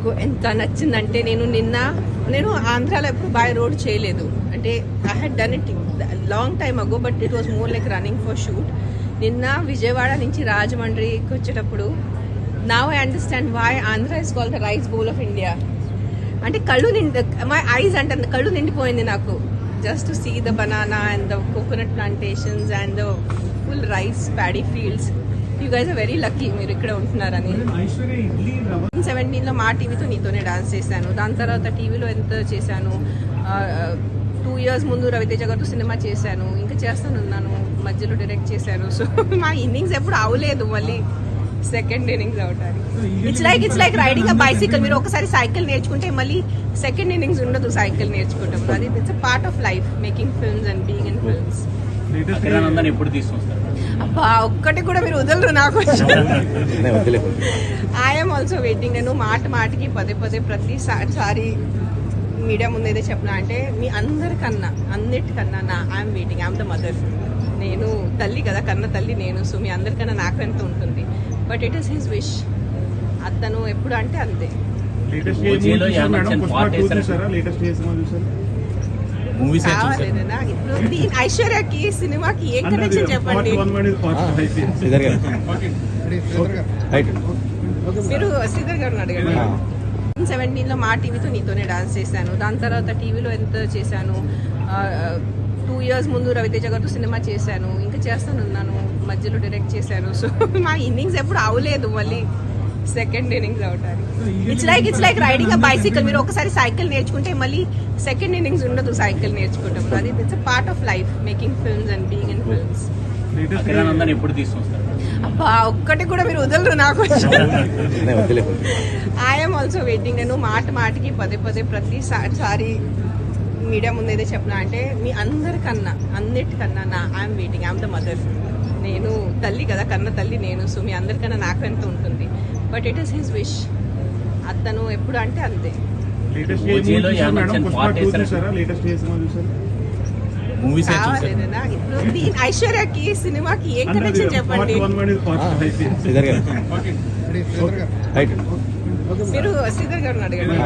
నాకు ఎంత నచ్చిందంటే నేను ఆంధ్రాలో ఎప్పుడు బై రోడ్ చేయలేదు. అంటే I had done it long time ago, but it was more like running for shoot. నిన్న విజయవాడ నుంచి రాజమండ్రికి వచ్చేటప్పుడు now I understand why Andhra is called the rice bowl of India. అంటే కళ్ళు మై ఐస్ అంటే కళ్ళు నిండిపోయింది నాకు, just to see the banana and the coconut plantations and the full rice paddy fields. You guys are very lucky మీరు ఇక్కడ ఉంటున్నారని. 17లో మా టీవీతో నీతోనే డాన్స్ చేశాను. దాని తర్వాత టీవీలో ఎంత చేశాను. 2 years ముందు రవితేజ గారితో సినిమా చేశాను, ఇంకా చేస్తానున్నాను, మధ్యలో డైరెక్ట్ చేశాను. సో మా ఇన్నింగ్స్ ఎప్పుడు అవలేదు, మళ్ళీ సెకండ్ ఇన్నింగ్స్ అవటానికి. It's like riding a bicycle. మీరు ఒకసారి సైకిల్ నేర్చుకుంటే మళ్ళీ సెకండ్ ఇన్నింగ్స్ ఉండదు సైకిల్ నేర్చుకుంటాం. అది it's a part of life, making films and being in films. అబ్బా ఒక్కటి కూడా మీరు వదలరు నాకు. I'm also waiting. నేను మాటికి పదే ప్రతిసారి మీడియా ముందు ఏదో చెప్పినా అంటే మీ అన్నిటికన్నా I'm waiting. I'm the mother. నేను తల్లి కదా, కన్న తల్లి నేను. సో మీ అందరికన్నా నాకు ఎంత ఉంటుంది, but it is his wish. అతను ఎప్పుడు అంటే అంతే. కావాలేదన్నా ఇప్పుడు ఐశ్వర్యకి సినిమాకి ఏం కనెక్షన్ చెప్పండి. మీరు శ్రీధర్ గారిని అడగండి. 17లో మా టీవీతో నీతోనే డాన్స్ చేశాను. దాని తర్వాత టీవీలో ఎంత చేశాను. 2 years ముందు రవితేజ గారితో సినిమా చేశాను, ఇంకా చేస్తానున్నాను, మధ్యలో డైరెక్ట్ చేశాను. సో మా ఇన్నింగ్స్ ఎప్పుడు అవలేదు, మళ్ళీ సెకండ్ ఇన్నింగ్స్ అవటానికి. It's like riding a bicycle. మీరు ఒకసారి సైకిల్ నేర్చుకుంటే మళ్ళీ సెకండ్ ఇన్నింగ్స్ ఉండదు సైకిల్ నేర్చుకుంటాం. అది it's a part of life, making films and being in films. అబ్బా ఒక్కటి కూడా మీరు వదలరు నాకు. I'm also waiting. నేను మాటికి పదే ప్రతిసారి మీడియా ముందు ఏదో చెప్పినా అంటే మీ అన్నిటికన్నా I'm waiting. I'm the mother. నేను తల్లి కదా, కన్న తల్లి నేను. సో మీ అందరికన్నా నాకు ఎంత ఉంటుంది, but it is his wish. అతను ఎప్పుడు అంటే అంతే. కావాలేదన్నా ఇప్పుడు ఐశ్వర్యకి సినిమాకి ఏం కనెక్షన్ చెప్పండి. మీరు శ్రీధర్ గారిని అడగండి.